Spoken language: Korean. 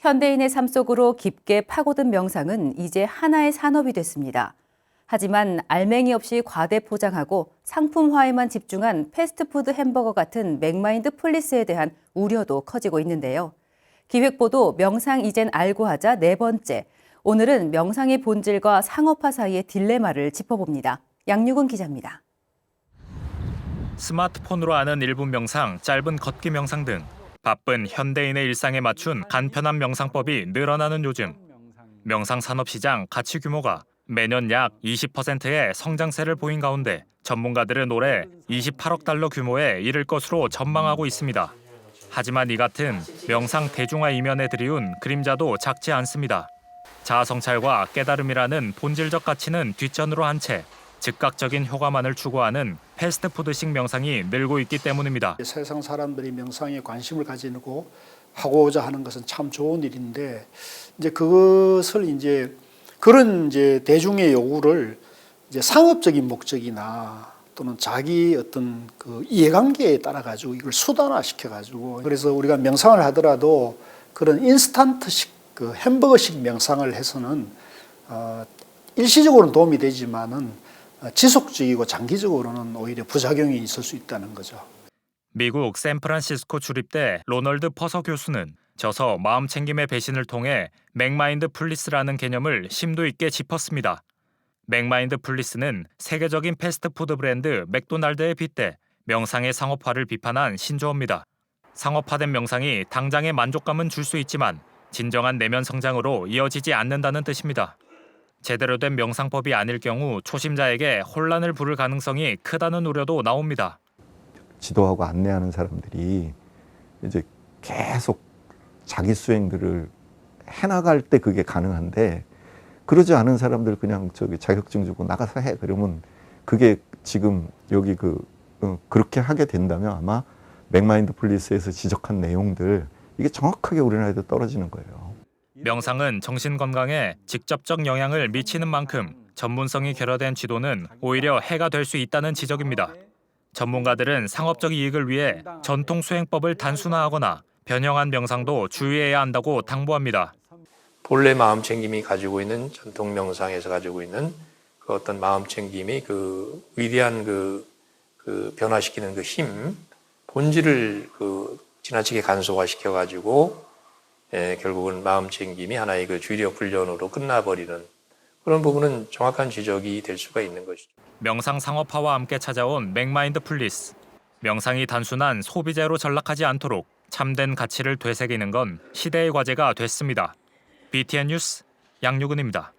현대인의 삶 속으로 깊게 파고든 명상은 이제 하나의 산업이 됐습니다. 하지만 알맹이 없이 과대 포장하고 상품화에만 집중한 패스트푸드 햄버거 같은 맥마인드 플리스에 대한 우려도 커지고 있는데요. 기획보도 명상 이젠 알고 하자 네 번째. 오늘은 명상의 본질과 상업화 사이의 딜레마를 짚어봅니다. 양유근 기자입니다. 스마트폰으로 하는 1분 명상, 짧은 걷기 명상 등 바쁜 현대인의 일상에 맞춘 간편한 명상법이 늘어나는 요즘. 명상 산업 시장 가치 규모가 매년 약 20%의 성장세를 보인 가운데 전문가들은 올해 28억 달러 규모에 이를 것으로 전망하고 있습니다. 하지만 이 같은 명상 대중화 이면에 들이운 그림자도 작지 않습니다. 자아성찰과 깨달음이라는 본질적 가치는 뒷전으로 한 채 즉각적인 효과만을 추구하는 패스트푸드식 명상이 늘고 있기 때문입니다. 세상 사람들이 명상에 관심을 가지고 하고자 하는 것은 참 좋은 일인데 이제 그것을 그런 대중의 요구를 상업적인 목적이나 또는 자기 어떤 그 이해관계에 따라 가지고 이걸 수단화 시켜 가지고 그래서 우리가 명상을 하더라도 그런 인스턴트식 그 햄버거식 명상을 해서는 일시적으로는 도움이 되지만은 지속적이고 장기적으로는 오히려 부작용이 있을 수 있다는 거죠. 미국 샌프란시스코 주립대 로널드 퍼서 교수는 저서 마음챙김의 배신을 통해 맥마인드 플리스라는 개념을 심도 있게 짚었습니다. 맥마인드 플리스는 세계적인 패스트푸드 브랜드 맥도날드에 빗대 명상의 상업화를 비판한 신조어입니다. 상업화된 명상이 당장의 만족감은 줄 수 있지만 진정한 내면 성장으로 이어지지 않는다는 뜻입니다. 제대로 된 명상법이 아닐 경우 초심자에게 혼란을 부를 가능성이 크다는 우려도 나옵니다. 지도하고 안내하는 사람들이 이제 계속 자기 수행들을 해나갈 때 그게 가능한데 그러지 않은 사람들 그냥 자격증 주고 나가서 해 그러면 그게 지금 여기 그렇게 하게 된다면 아마 맥마인드 플리스에서 지적한 내용들 이게 정확하게 우리나라에도 떨어지는 거예요. 명상은 정신 건강에 직접적 영향을 미치는 만큼 전문성이 결여된 지도는 오히려 해가 될 수 있다는 지적입니다. 전문가들은 상업적 이익을 위해 전통 수행법을 단순화하거나 변형한 명상도 주의해야 한다고 당부합니다. 본래 마음챙김이 가지고 있는 전통 명상에서 가지고 있는 그 어떤 마음챙김이 그 위대한 그 변화시키는 그 힘, 본질을 지나치게 간소화시켜 가지고 결국은 마음챙김이 하나의 그 주력 훈련으로 끝나버리는 그런 부분은 정확한 지적이 될 수가 있는 것이죠. 명상 상업화와 함께 찾아온 맥마인드 플리스. 명상이 단순한 소비재로 전락하지 않도록 참된 가치를 되새기는 건 시대의 과제가 됐습니다. BTN 뉴스 양유근입니다.